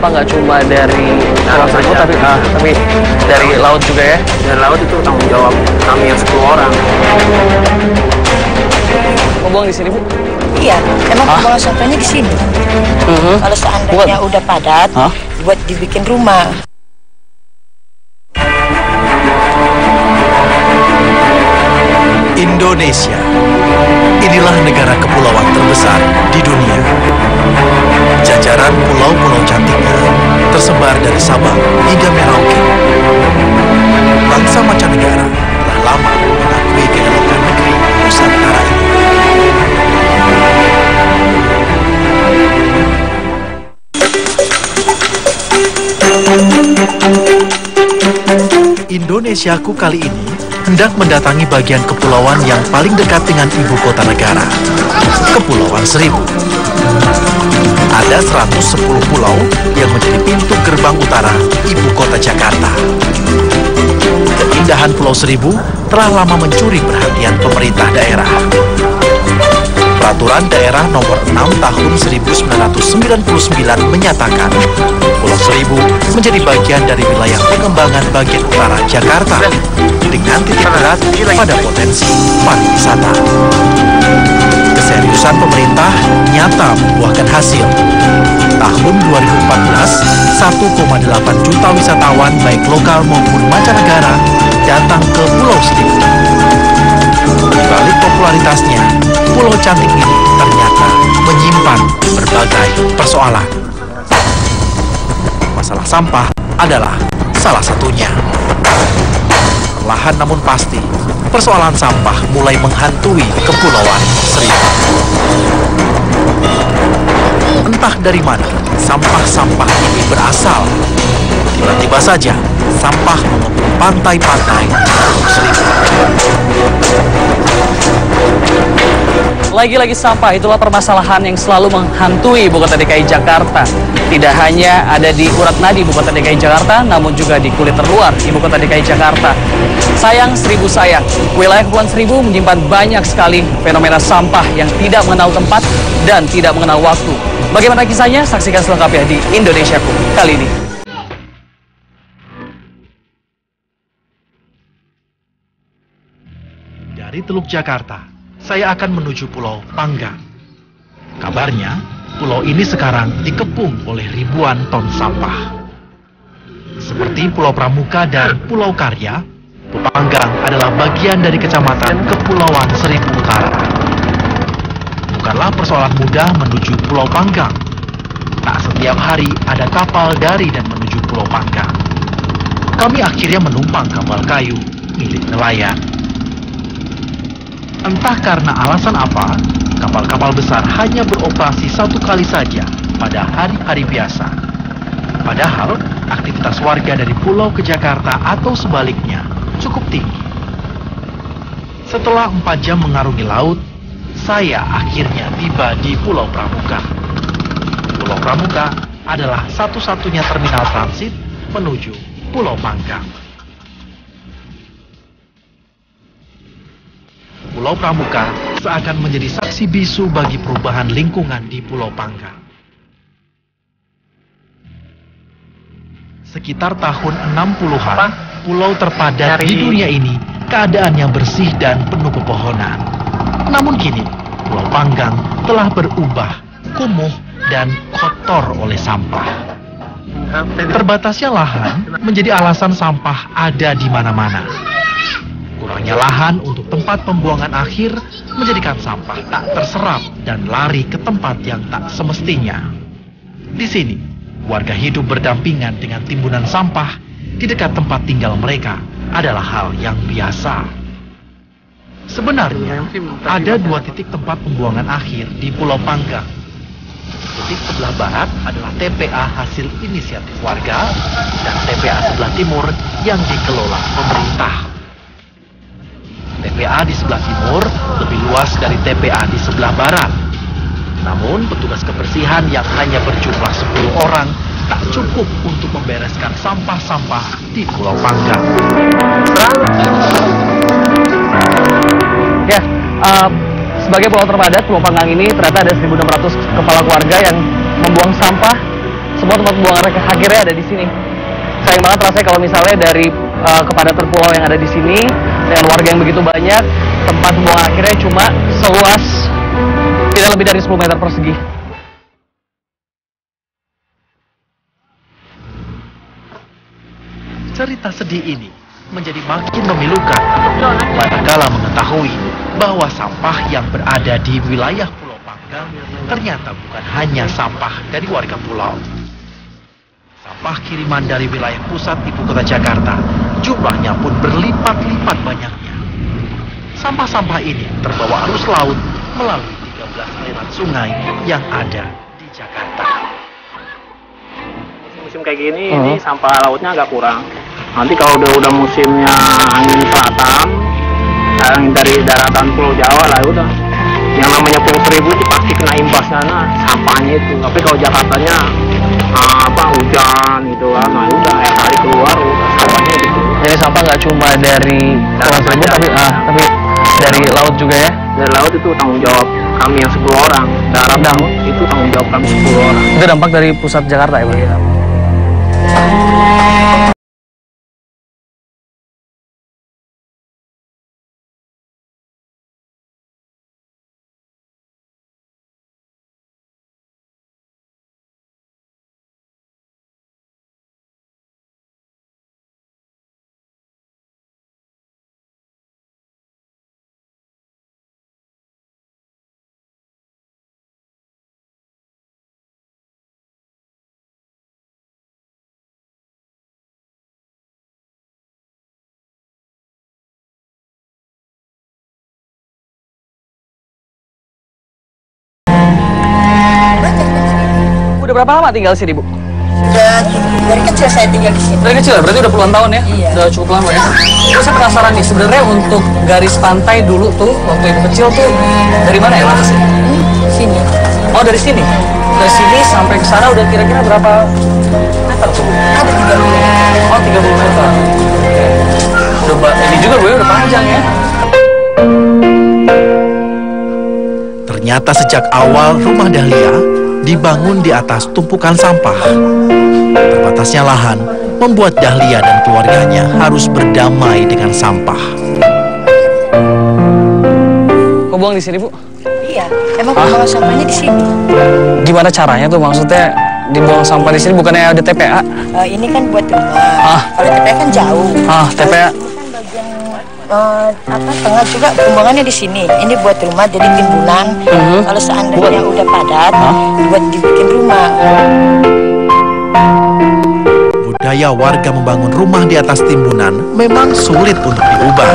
sampah nggak cuma dari Pulau Seribu, tapi dari laut juga ya? Dari laut itu tanggung jawab kami yang 10 orang. Mau buang di sini, Bu? Iya, emang pembuangan sampahnya di sini. Kalau seandainya udah padat, buat dibikin rumah. Indonesia, inilah negara kepulauan terbesar di dunia. Jajaran pulau-pulau cantiknya tersebar dari Sabang hingga Merauke. Bangsa mancanegara telah lama mengakui keelokan negeri Nusantara ini. Indonesiaku kali ini hendak mendatangi bagian kepulauan yang paling dekat dengan ibu kota negara, Kepulauan Seribu. Ada 110 pulau yang menjadi pintu gerbang utara ibu kota Jakarta. Keindahan Pulau Seribu telah lama mencuri perhatian pemerintah daerah. Peraturan Daerah Nomor 6 Tahun 1999 menyatakan Pulau Seribu menjadi bagian dari wilayah pengembangan bagian utara Jakarta dengan titik berat pada potensi pariwisata. Keseriusan pemerintah nyata membuahkan hasil. Tahun 2014, 1,8 juta wisatawan baik lokal maupun mancanegara datang ke Pulau Seribu. Di balik popularitasnya, pulau cantik ini ternyata menyimpan berbagai persoalan. Masalah sampah adalah salah satunya. Perlahan namun pasti, persoalan sampah mulai menghantui Kepulauan Seribu. Entah dari mana sampah-sampah ini berasal. Tiba-tiba saja, sampah mengepung pantai-pantai Pulau Seribu. Lagi-lagi sampah, itulah permasalahan yang selalu menghantui Ibu Kota DKI Jakarta. Tidak hanya ada di urat nadi Ibu Kota DKI Jakarta, namun juga di kulit terluar Ibu Kota DKI Jakarta. Sayang Seribu sayang, wilayah Kepulauan Seribu menyimpan banyak sekali fenomena sampah yang tidak mengenal tempat dan tidak mengenal waktu. Bagaimana kisahnya? Saksikan selengkapnya di Indonesiaku kali ini. Dari Teluk Jakarta, saya akan menuju Pulau Panggang. Kabarnya, pulau ini sekarang dikepung oleh ribuan ton sampah. Seperti Pulau Pramuka dan Pulau Karya, Panggang adalah bagian dari Kecamatan Kepulauan Seribu Utara. Bukanlah persoalan mudah menuju Pulau Panggang. Tak setiap hari ada kapal dari dan menuju Pulau Panggang. Kami akhirnya menumpang kapal kayu milik nelayan. Entah karena alasan apa, kapal-kapal besar hanya beroperasi satu kali saja pada hari-hari biasa. Padahal, aktivitas warga dari pulau ke Jakarta atau sebaliknya cukup tinggi. Setelah 4 jam mengarungi laut, saya akhirnya tiba di Pulau Pramuka. Pulau Pramuka adalah satu-satunya terminal transit menuju Pulau Panggang. Pulau Pramuka seakan menjadi saksi bisu bagi perubahan lingkungan di Pulau Panggang. Sekitar tahun 60-an, pulau terpadat di dunia ini keadaannya bersih dan penuh pepohonan. Namun kini, Pulau Panggang telah berubah, kumuh dan kotor oleh sampah. Terbatasnya lahan menjadi alasan sampah ada di mana-mana. Kurangnya lahan untuk tempat pembuangan akhir menjadikan sampah tak terserap dan lari ke tempat yang tak semestinya. Di sini, warga hidup berdampingan dengan timbunan sampah di dekat tempat tinggal mereka adalah hal yang biasa. Sebenarnya, ada 2 titik tempat pembuangan akhir di Pulau Panggang. Titik sebelah barat adalah TPA hasil inisiatif warga dan TPA sebelah timur yang dikelola pemerintah. TPA di sebelah timur lebih luas dari TPA di sebelah barat. Namun petugas kebersihan yang hanya berjumlah 10 orang tak cukup untuk membereskan sampah-sampah di Pulau Panggang. Ya, sebagai pulau terpadat, Pulau Panggang ini ternyata ada 1.600 kepala keluarga yang membuang sampah semua tempat pembuangan akhirnya ada di sini. Sayang banget rasanya kalau misalnya dari kepadatan pulau yang ada di sini dengan warga yang begitu banyak, tempat pembuangan akhirnya cuma seluas tidak lebih dari 10 meter persegi. Cerita sedih ini menjadi makin memilukan manakala mengetahui bahwa sampah yang berada di wilayah Pulau Panggang ternyata bukan hanya sampah dari warga pulau. Sampah kiriman dari wilayah pusat ibu kota Jakarta jumlahnya pun berlipat-lipat banyaknya. Sampah-sampah ini terbawa arus laut melalui 13 aliran sungai yang ada di Jakarta. Musim kayak gini, ini sampah lautnya agak kurang. Nanti kalau udah musimnya angin selatan, yang dari daratan Pulau Jawa lah udah. Yang namanya Pulau Seribu itu pasti kena imbasnya, sampahnya itu. Tapi kalau Jakartanya hujan gitu kan, nah udah air kali keluar, udah sampahnya gitu. Jadi sampah nggak cuma dari Pulau Seribu tapi dari laut juga ya? Dari laut itu tanggung jawab kami yang 10 orang. Darat itu tanggung jawab kami 10 orang. Itu dampak dari pusat Jakarta ya, Bang? Iya. Udah berapa lama tinggal sini, Bu? Sudah dari kecil saya tinggal di sini. Dari kecil, berarti udah puluhan tahun ya? Iya. Udah cukup lama ya? Terus saya penasaran nih, sebenarnya untuk garis pantai dulu tuh, waktu ibu kecil tuh, dari mana ya lantasnya? Sini. Oh, dari sini? Dari sini sampai ke sana udah kira-kira berapa meter tuh, Bu? Ada 30. Oh, 30 meter. Coba, ini juga Bu, udah panjang ya? Ternyata sejak awal rumah Dahlia dibangun di atas tumpukan sampah. Terbatasnya lahan membuat Dahlia dan keluarganya harus berdamai dengan sampah. Kok buang di sini, Bu? Iya, emang pembuangan sampahnya di sini. Gimana caranya tuh? Maksudnya dibuang sampah di sini bukannya ada TPA? Ini kan buat rumah. Kalau TPA kan jauh. TPA. Tengah juga pembuangannya di sini. Ini buat rumah jadi timbunan. Kalau seandainya udah padat, buat dibikin rumah. Budaya warga membangun rumah di atas timbunan memang sulit untuk diubah.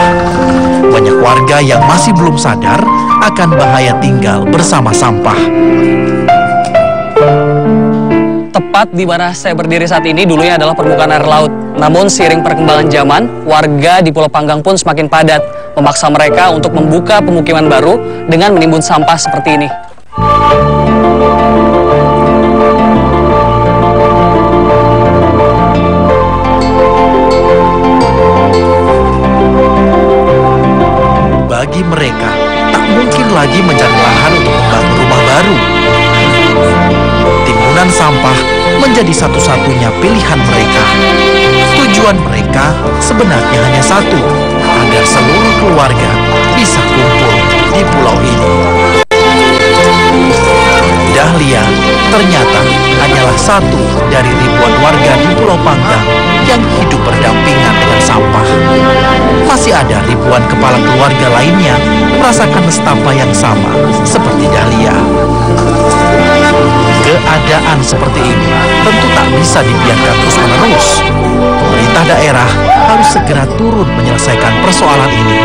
Banyak warga yang masih belum sadar akan bahaya tinggal bersama sampah. Tepat di mana saya berdiri saat ini dulunya adalah permukaan air laut. Namun seiring perkembangan zaman, warga di Pulau Panggang pun semakin padat, memaksa mereka untuk membuka pemukiman baru dengan menimbun sampah seperti ini. Bagi mereka, tak mungkin lagi mencari lahan untuk membangun rumah baru. Timbunan sampah menjadi satu-satunya pilihan mereka. Tujuan mereka sebenarnya hanya satu, agar seluruh keluarga bisa kumpul di pulau ini. Dahlia ternyata hanyalah satu dari ribuan warga di Pulau Panggang yang hidup berdampingan dengan sampah. Masih ada ribuan kepala keluarga lainnya merasakan nestapa yang sama seperti Dahlia. Keadaan seperti ini tentu tak bisa dibiarkan terus-menerus. Pemerintah daerah harus segera turun menyelesaikan persoalan ini.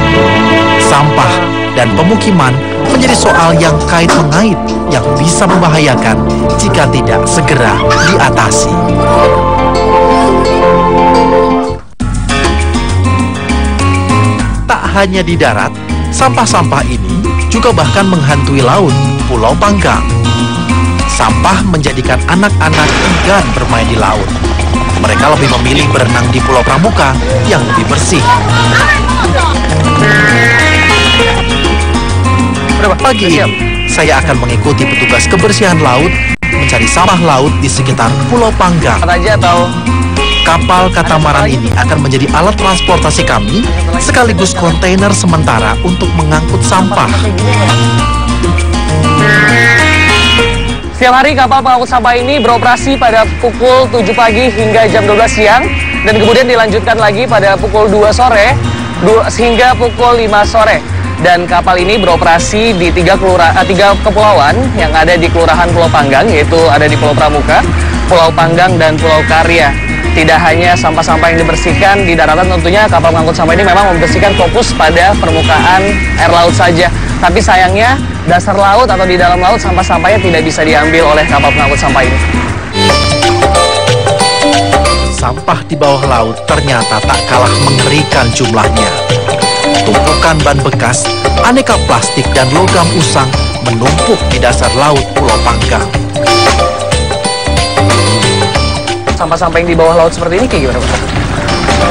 Sampah dan pemukiman menjadi soal yang kait-mengait yang bisa membahayakan jika tidak segera diatasi. Tak hanya di darat, sampah-sampah ini juga bahkan menghantui laut Pulau Panggang. Sampah menjadikan anak-anak enggan bermain di laut. Mereka lebih memilih berenang di Pulau Pramuka yang lebih bersih. Pagi ini, saya akan mengikuti petugas kebersihan laut mencari dari sampah laut di sekitar Pulau Panggang. Aja atau Kapal katamaran ini akan menjadi alat transportasi kami sekaligus kontainer sementara untuk mengangkut sampah. setiap hari kapal pengangkut sampah ini beroperasi pada pukul 7 pagi hingga jam 12 siang dan kemudian dilanjutkan lagi pada pukul 2 sore hingga pukul 5 sore. Dan kapal ini beroperasi di tiga kepulauan yang ada di Kelurahan Pulau Panggang, yaitu ada di Pulau Pramuka, Pulau Panggang, dan Pulau Karya. Tidak hanya sampah-sampah yang dibersihkan di daratan, tentunya kapal pengangkut sampah ini memang membersihkan fokus pada permukaan air laut saja. Tapi sayangnya dasar laut atau di dalam laut sampah-sampahnya tidak bisa diambil oleh kapal pengangkut sampah ini. Sampah di bawah laut ternyata tak kalah mengerikan jumlahnya. Tumpukan ban bekas, aneka plastik dan logam usang menumpuk di dasar laut Pulau Panggang. Sampah-sampah yang di bawah laut seperti ini kayak gimana, Pak?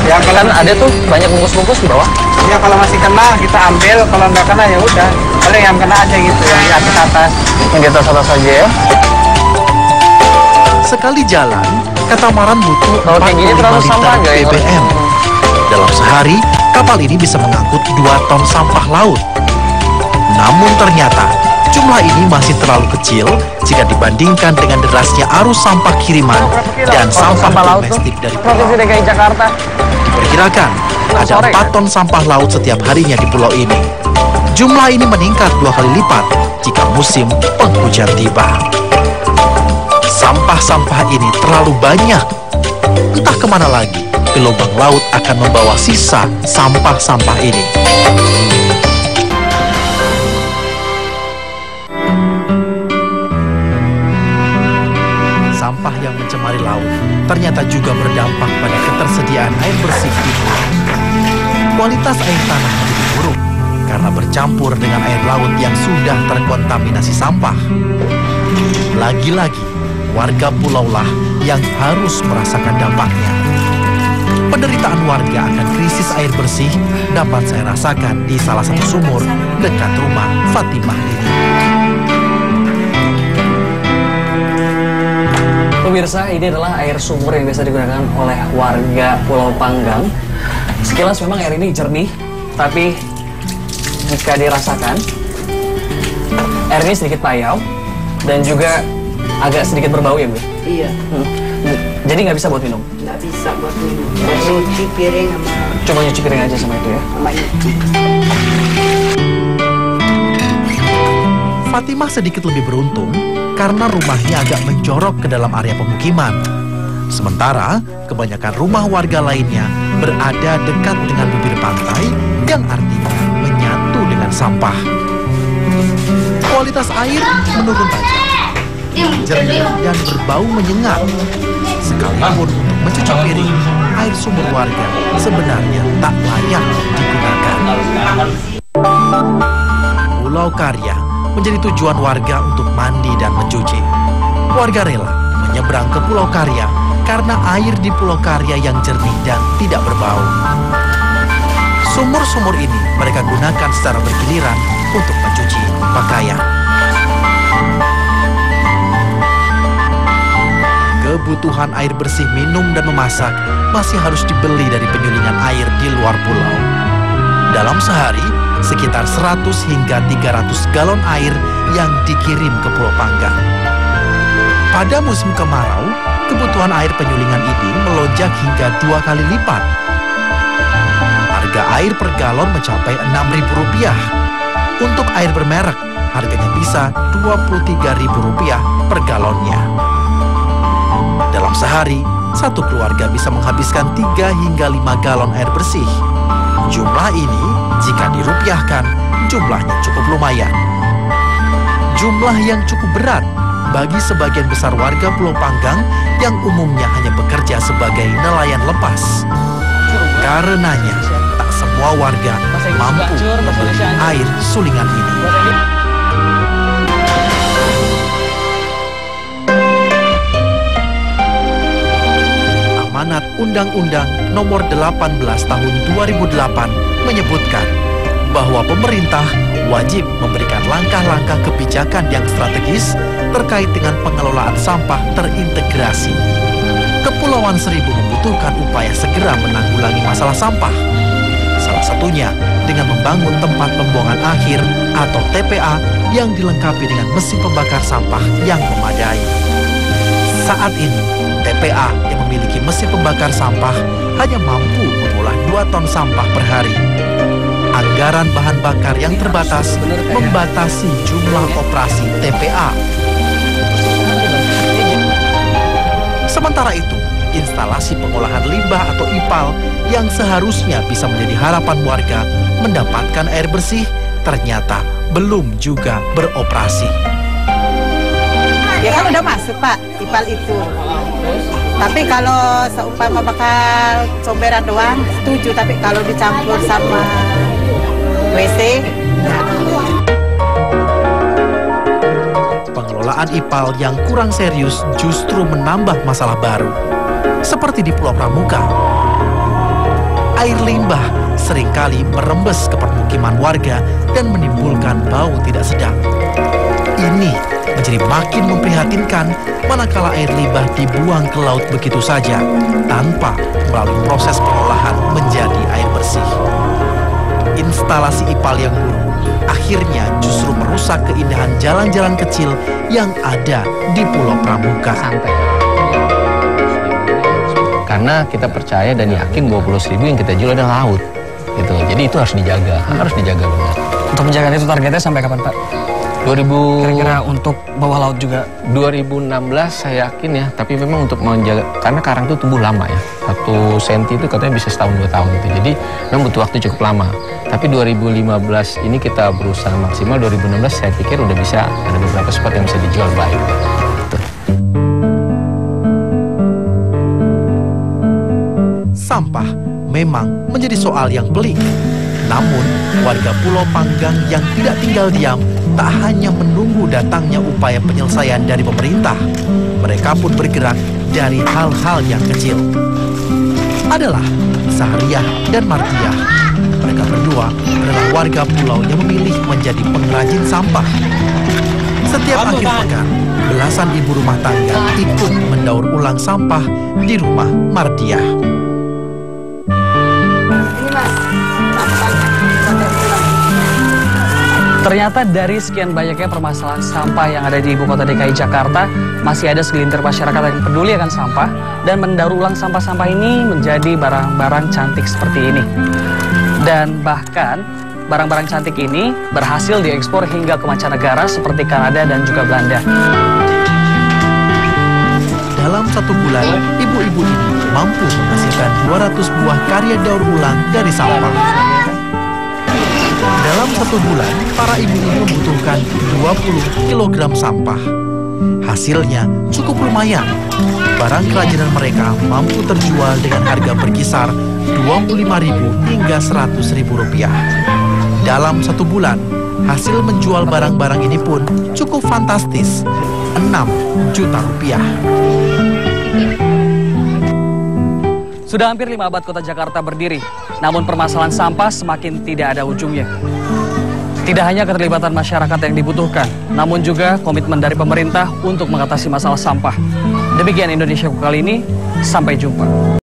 Ya kalau Kan ada tuh banyak bungkus-bungkus di bawah. ya kalau masih kena kita ambil, kalau nggak kena ya udah. Paling yang kena aja gitu, yang di atas. Yang di atas saja ya. Sekali jalan, katamaran butuh Kalau kayak gini 45 terlalu liter sampah nggak ya? BBM. Dalam sehari, kapal ini bisa mengangkut 2 ton sampah laut. Namun ternyata, jumlah ini masih terlalu kecil jika dibandingkan dengan derasnya arus sampah kiriman dan sampah laut domestik dari Provinsi pulau. DKI Jakarta. Diperkirakan ada Sore, 4 ton sampah laut setiap harinya di pulau ini. Jumlah ini meningkat 2 kali lipat jika musim penghujan tiba. Sampah-sampah ini terlalu banyak. Entah kemana lagi, gelombang laut akan membawa sisa sampah-sampah ini. Sampah yang mencemari laut ternyata juga berdampak pada ketersediaan air bersih di pulau. Kualitas air tanah menjadi buruk karena bercampur dengan air laut yang sudah terkontaminasi sampah. Lagi-lagi, warga pulau lah yang harus merasakan dampaknya. Penderitaan warga akan krisis air bersih dapat saya rasakan di salah satu sumur dekat rumah Fatimah ini. Pemirsa, ini adalah air sumur yang biasa digunakan oleh warga Pulau Panggang. Sekilas memang air ini jernih, tapi jika dirasakan, air ini sedikit payau dan juga agak sedikit berbau ya, Bu? Iya, Jadi nggak bisa buat minum? nggak bisa buat minum. Cuci piring sama Cuma nyuci piring aja sama itu ya? itu. Fatimah sedikit lebih beruntung karena rumahnya agak menjorok ke dalam area pemukiman. Sementara kebanyakan rumah warga lainnya berada dekat dengan bibir pantai yang artinya menyatu dengan sampah. Kualitas air menurun tajam, jernih dan berbau menyengat. Sekalipun untuk mencuci piring, air sumur warga sebenarnya tak layak digunakan. Pulau Karya menjadi tujuan warga untuk mandi dan mencuci. Warga rela menyeberang ke Pulau Karya karena air di Pulau Karya yang jernih dan tidak berbau. Sumur-sumur ini mereka gunakan secara bergiliran untuk mencuci pakaian. Kebutuhan air bersih minum dan memasak masih harus dibeli dari penyulingan air di luar pulau. Dalam sehari, sekitar 100 hingga 300 galon air yang dikirim ke Pulau Panggang. Pada musim kemarau, kebutuhan air penyulingan ini melonjak hingga 2 kali lipat. Harga air per galon mencapai Rp6.000. Untuk air bermerek, harganya bisa Rp23.000 per galonnya. Dalam sehari, satu keluarga bisa menghabiskan 3 hingga 5 galon air bersih. Jumlah ini, jika dirupiahkan, jumlahnya cukup lumayan. Jumlah yang cukup berat bagi sebagian besar warga Pulau Panggang yang umumnya hanya bekerja sebagai nelayan lepas. Karenanya, tak semua warga mampu membeli air sulingan ini. Amanat Undang-Undang Nomor 18 Tahun 2008 menyebutkan bahwa pemerintah wajib memberikan langkah-langkah kebijakan yang strategis terkait dengan pengelolaan sampah terintegrasi. Kepulauan Seribu membutuhkan upaya segera menanggulangi masalah sampah. Salah satunya dengan membangun tempat pembuangan akhir atau TPA yang dilengkapi dengan mesin pembakar sampah yang memadai. Saat ini, TPA yang memiliki mesin pembakar sampah hanya mampu mengolah 2 ton sampah per hari. Anggaran bahan bakar yang terbatas membatasi jumlah operasi TPA. Sementara itu, instalasi pengolahan limbah atau IPAL yang seharusnya bisa menjadi harapan warga mendapatkan air bersih ternyata belum juga beroperasi. Ya kan udah masuk Pak, IPAL itu. Tapi kalau seumpama bakal comberan doang, setuju. Tapi kalau dicampur sama WC, enggak. Pengelolaan IPAL yang kurang serius justru menambah masalah baru. Seperti di Pulau Pramuka, air limbah seringkali merembes ke permukiman warga dan menimbulkan bau tidak sedap. Ini menjadi makin memprihatinkan manakala air limbah dibuang ke laut begitu saja tanpa melalui proses pengolahan menjadi air bersih. Instalasi IPAL yang buruk akhirnya justru merusak keindahan jalan-jalan kecil yang ada di Pulau Pramuka. Karena kita percaya dan yakin bahwa Pulau Seribu yang kita jual adalah laut, gitu. Jadi itu harus dijaga benar. Untuk menjaga itu targetnya sampai kapan Pak? 2000 Kira-kira untuk bawah laut juga? 2016 saya yakin ya, tapi memang untuk menjaga, karena karang itu tumbuh lama ya. 1 senti itu katanya bisa setahun 2 tahun gitu. Jadi memang butuh waktu cukup lama. Tapi 2015 ini kita berusaha maksimal, 2016 saya pikir udah bisa ada beberapa spot yang bisa dijual baik. Sampah memang menjadi soal yang pelik. Namun, warga Pulau Panggang yang tidak tinggal diam tak hanya menunggu datangnya upaya penyelesaian dari pemerintah. Mereka pun bergerak dari hal-hal yang kecil. Adalah Sahriah dan Mardiah. Mereka berdua adalah warga pulau yang memilih menjadi pengrajin sampah. Setiap akhir pekan, belasan ibu rumah tangga ikut mendaur ulang sampah di rumah Mardiah. Ternyata dari sekian banyaknya permasalahan sampah yang ada di ibu kota DKI Jakarta, masih ada segelintir masyarakat yang peduli akan sampah dan mendaur ulang sampah-sampah ini menjadi barang-barang cantik seperti ini. Dan bahkan barang-barang cantik ini berhasil diekspor hingga ke mancanegara seperti Kanada dan juga Belanda. Dalam 1 bulan, ibu-ibu ini mampu menghasilkan 200 buah karya daur ulang dari sampah. Dalam 1 bulan, para ibu ini membutuhkan 20 kg sampah. Hasilnya cukup lumayan. Barang kerajinan mereka mampu terjual dengan harga berkisar Rp25.000 hingga Rp100.000. Dalam 1 bulan, hasil menjual barang-barang ini pun cukup fantastis, Rp6 juta. Sudah hampir 5 abad kota Jakarta berdiri, namun permasalahan sampah semakin tidak ada ujungnya. Tidak hanya keterlibatan masyarakat yang dibutuhkan, namun juga komitmen dari pemerintah untuk mengatasi masalah sampah. Demikian Indonesia kali ini, sampai jumpa.